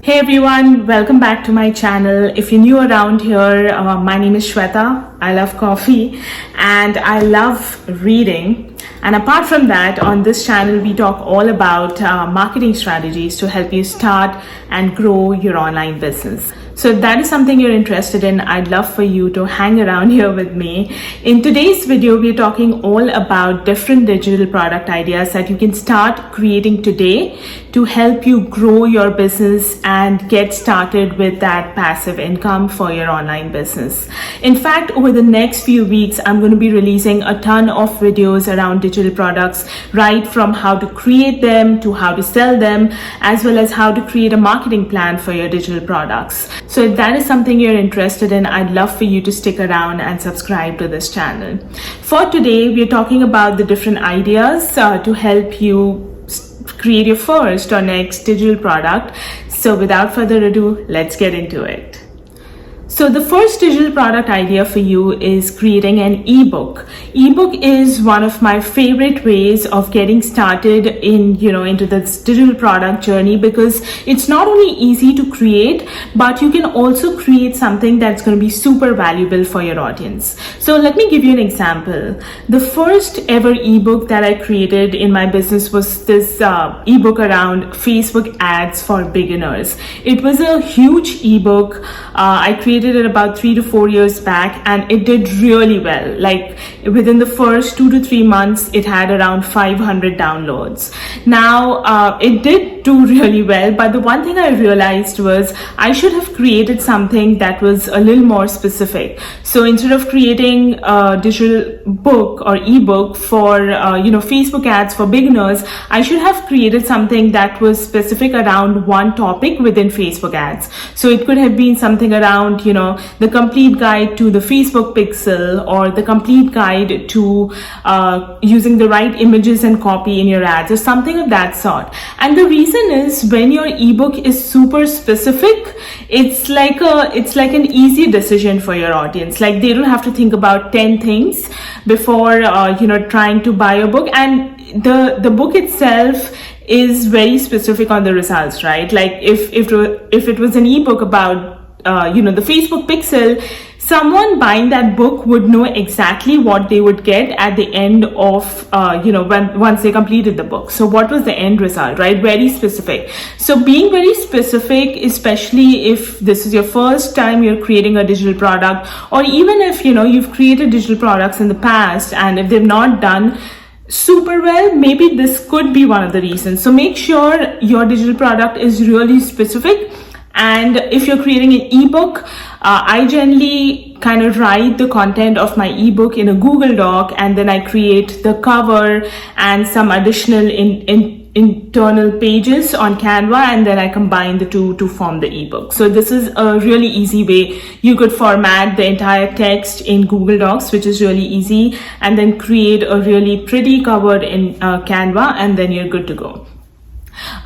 Hey everyone, welcome back to my channel. If you're new around here, my name is Shweta. I love coffee and I love reading. And apart from that, on this channel, we talk all about marketing strategies to help you start and grow your online business. So if that is something you're interested in, I'd love for you to hang around here with me. In today's video, we're talking all about different digital product ideas that you can start creating today to help you grow your business and get started with that passive income for your online business. In fact, over the next few weeks, I'm going to be releasing a ton of videos around digital products, right from how to create them to how to sell them, as well as how to create a marketing plan for your digital products. So if that is something you're interested in, I'd love for you to stick around and subscribe to this channel. For today, we're talking about the different ideas to help you create your first or next digital product. So without further ado, let's get into it. So the first digital product idea for you is creating an ebook. Ebook is one of my favorite ways of getting started into this digital product journey, because it's not only easy to create, but you can also create something that's going to be super valuable for your audience. So let me give you an example. The first ever ebook that I created in my business was this ebook around Facebook ads for beginners. It was a huge ebook. I created it about 3 to 4 years back, and it did really well. Like within the first 2 to 3 months, it had around 500 downloads. Now it did do really well, but the one thing I realized was I should have created something that was a little more specific. So instead of creating a digital book or ebook for Facebook ads for beginners, I should have created something that was specific around one topic within Facebook ads. So it could have been something around the complete guide to the Facebook pixel, or the complete guide to using the right images and copy in your ads, or something of that sort. And the reason is, when your ebook is super specific, it's like an easy decision for your audience. Like they don't have to think about 10 things before trying to buy a book. And the book itself is very specific on the results, right? Like if it was an ebook about the Facebook pixel, someone buying that book would know exactly what they would get at the end of once they completed the book. So what was the end result, right? Very specific. So being very specific, especially if this is your first time you're creating a digital product, or even if you've created digital products in the past and if they've not done super well, maybe this could be one of the reasons. So make sure your digital product is really specific. And if you're creating an ebook, I generally kind of write the content of my ebook in a Google Doc, and then I create the cover and some additional internal pages on Canva, and then I combine the two to form the ebook. So this is a really easy way. You could format the entire text in Google Docs, which is really easy, and then create a really pretty cover in Canva, and then you're good to go.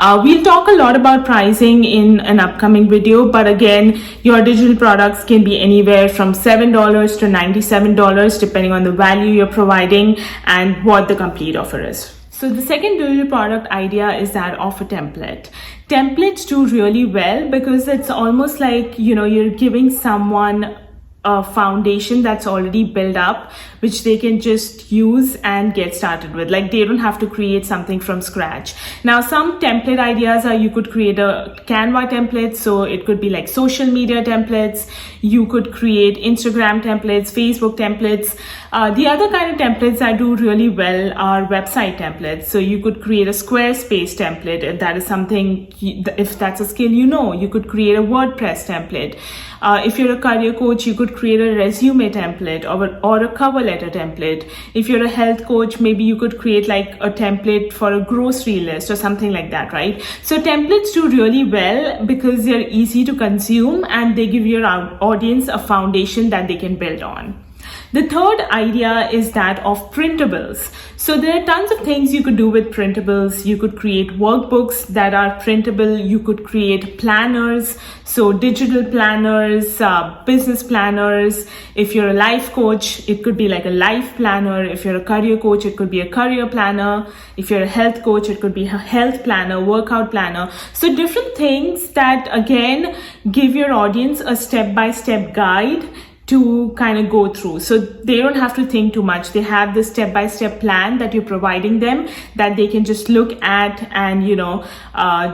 We'll talk a lot about pricing in an upcoming video, but again, your digital products can be anywhere from $7 to $97, depending on the value you're providing and what the complete offer is. So the second digital product idea is that of a template. Templates do really well because it's almost like, you're giving someone a foundation that's already built up, which they can just use and get started with. Like they don't have to create something from scratch. Now, some template ideas are, you could create a Canva template. So it could be like social media templates. You could create Instagram templates, Facebook templates. The other kind of templates that do really well are website templates. So you could create a Squarespace template. If that is something, if that's a skill, you could create a WordPress template. If you're a career coach, you could create a resume template or a cover letter template. If you're a health coach, maybe you could create like a template for a grocery list or something like that, right? So templates do really well because they're easy to consume and they give your audience a foundation that they can build on. The third idea is that of printables. So there are tons of things you could do with printables. You could create workbooks that are printable. You could create planners, so digital planners, business planners. If you're a life coach, it could be like a life planner. If you're a career coach, it could be a career planner. If you're a health coach, it could be a health planner, workout planner. So different things that again give your audience a step-by-step guide to kind of go through. So they don't have to think too much. They have the step-by-step plan that you're providing them that they can just look at and,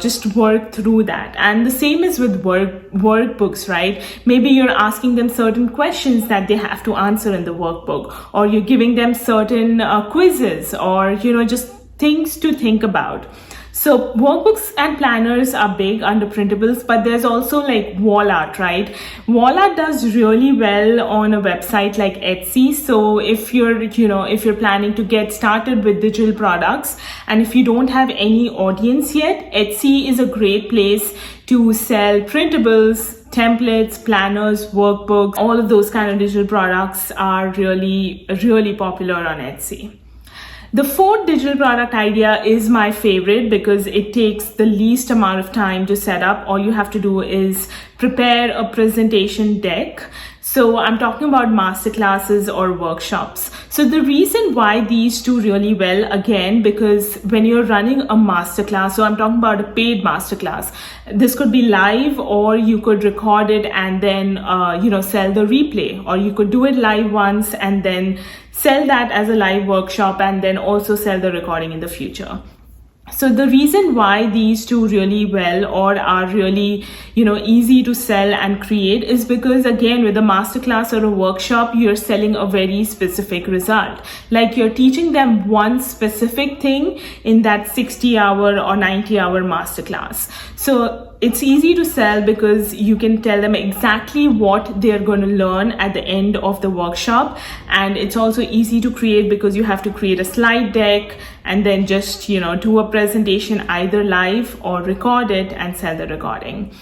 just work through that. And the same is with workbooks, right? Maybe you're asking them certain questions that they have to answer in the workbook, or you're giving them certain quizzes, or, just things to think about. So workbooks and planners are big under printables, but there's also like wall art, right? Wall art does really well on a website like Etsy. So if you're planning to get started with digital products, and if you don't have any audience yet, Etsy is a great place to sell printables, templates, planners, workbooks. All of those kind of digital products are really, really popular on Etsy. The fourth digital product idea is my favorite because it takes the least amount of time to set up. All you have to do is prepare a presentation deck. So I'm talking about masterclasses or workshops. So the reason why these do really well, again, because when you're running a masterclass, so I'm talking about a paid masterclass, this could be live, or you could record it and then, sell the replay, or you could do it live once and then sell that as a live workshop and then also sell the recording in the future. So the reason why these do really well or are really, easy to sell and create is because, again, with a masterclass or a workshop, you're selling a very specific result. Like you're teaching them one specific thing in that 60-hour or 90-hour masterclass. So it's easy to sell because you can tell them exactly what they're going to learn at the end of the workshop. And it's also easy to create because you have to create a slide deck and then just, do a presentation either live or record it and sell the recording.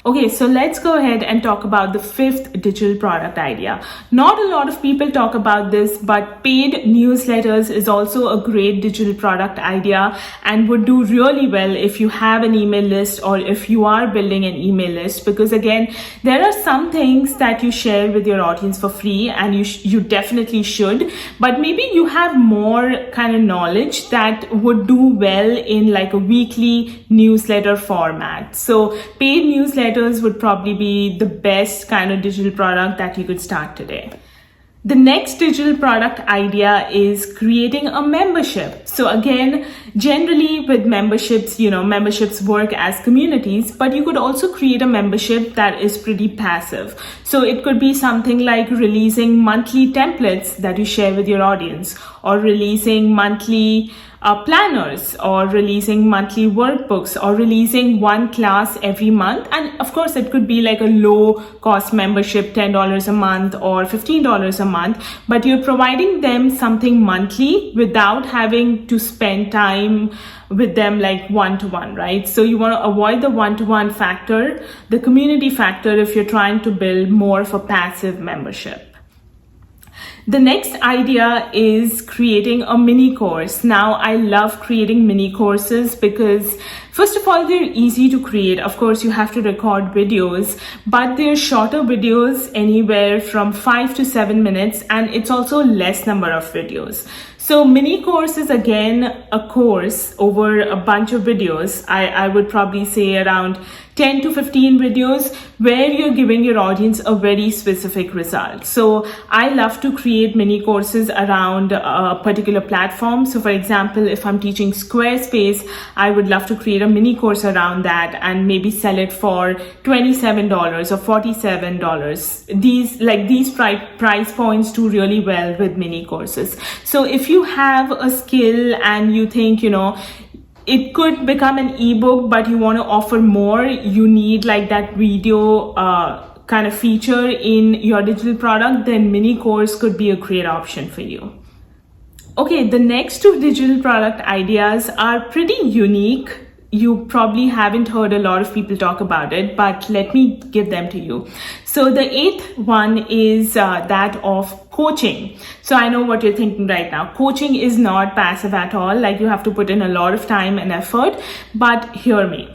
Okay, so let's go ahead and talk about the fifth digital product idea. Not a lot of people talk about this, but paid newsletters is also a great digital product idea and would do really well if you have an email list or if you are building an email list, because again, there are some things that you share with your audience for free and you definitely should, but maybe you have more kind of knowledge that would do well in like a weekly newsletter format. So paid newsletters would probably be the best kind of digital product that you could start today. The next digital product idea is creating a membership. So again, generally with memberships, memberships work as communities, but you could also create a membership that is pretty passive. So it could be something like releasing monthly templates that you share with your audience, or releasing monthly planners, or releasing monthly workbooks, or releasing one class every month. And of course, it could be like a low cost membership, $10 a month or $15 a month, but you're providing them something monthly without having to spend time with them like one-to-one, right? So you want to avoid the one-to-one factor, the community factor, if you're trying to build more of a passive membership. The next idea is creating a mini course. Now, I love creating mini courses because, first of all, they're easy to create. Of course, you have to record videos, but they're shorter videos, anywhere from 5 to 7 minutes, and it's also less number of videos. So mini course is again a course over a bunch of videos. I would probably say around 10 to 15 videos where you're giving your audience a very specific result. So I love to create mini courses around a particular platform. So for example, if I'm teaching Squarespace, I would love to create a mini course around that and maybe sell it for $27 or $47. These price points do really well with mini courses. So if you have a skill and you think, it could become an ebook, but you want to offer more, you need like that video kind of feature in your digital product, then mini course could be a great option for you. Okay, the next two digital product ideas are pretty unique. you probably haven't heard a lot of people talk about it, but let me give them to you. So the eighth one is that of coaching. So I know what you're thinking right now. Coaching is not passive at all. Like, you have to put in a lot of time and effort, but hear me.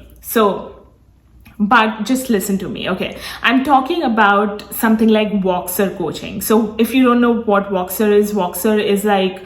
But just listen to me, okay? I'm talking about something like Voxer coaching. So if you don't know what Voxer is like,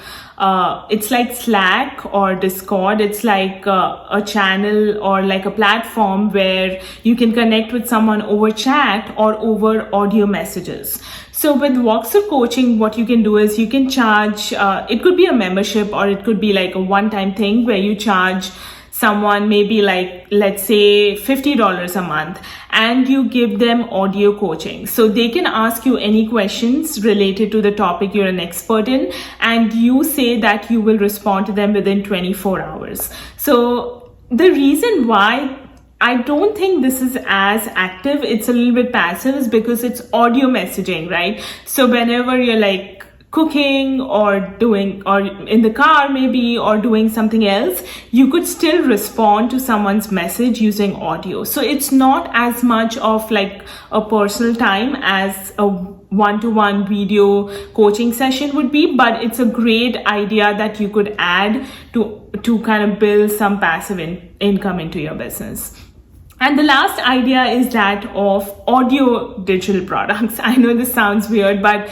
it's like Slack or Discord. It's like a channel or like a platform where you can connect with someone over chat or over audio messages. So with Voxer coaching, what you can do is you can charge, it could be a membership or it could be like a one-time thing where you charge someone maybe like, let's say $50 a month, and you give them audio coaching. So they can ask you any questions related to the topic you're an expert in, and you say that you will respond to them within 24 hours. So the reason why I don't think this is as active, it's a little bit passive, is because it's audio messaging, right? So whenever you're like cooking or in the car maybe, or doing something else, you could still respond to someone's message using audio. So it's not as much of like a personal time as a one-to-one video coaching session would be, but it's a great idea that you could add to kind of build some passive income into your business. And the last idea is that of audio digital products. I know this sounds weird, but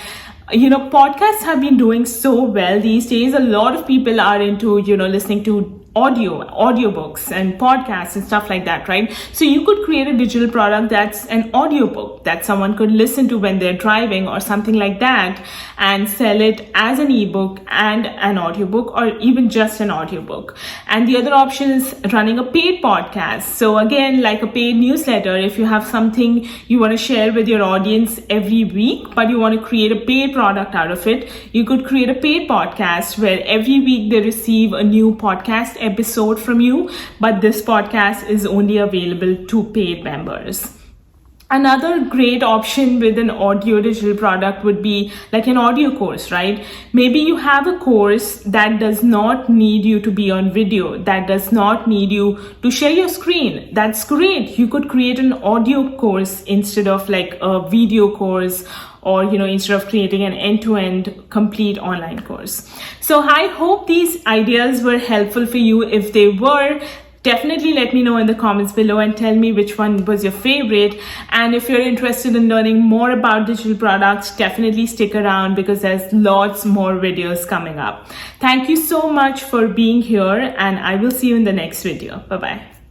podcasts have been doing so well these days. A lot of people are into, listening to audiobooks and podcasts and stuff like that, right? So you could create a digital product that's an audiobook that someone could listen to when they're driving or something like that, and sell it as an ebook and an audiobook, or even just an audiobook. And the other option is running a paid podcast. So again, like a paid newsletter, if you have something you want to share with your audience every week, but you want to create a paid product out of it, you could create a paid podcast where every week they receive a new podcast episode from you, but this podcast is only available to paid members. Another great option with an audio digital product would be like an audio course, right? Maybe you have a course that does not need you to be on video, that does not need you to share your screen. That's great. You could create an audio course instead of like a video course, or instead of creating an end-to-end complete online course. So I hope these ideas were helpful for you. If they were, definitely let me know in the comments below and tell me which one was your favorite. And if you're interested in learning more about digital products, definitely stick around because there's lots more videos coming up. Thank you so much for being here, and I will see you in the next video. Bye-bye.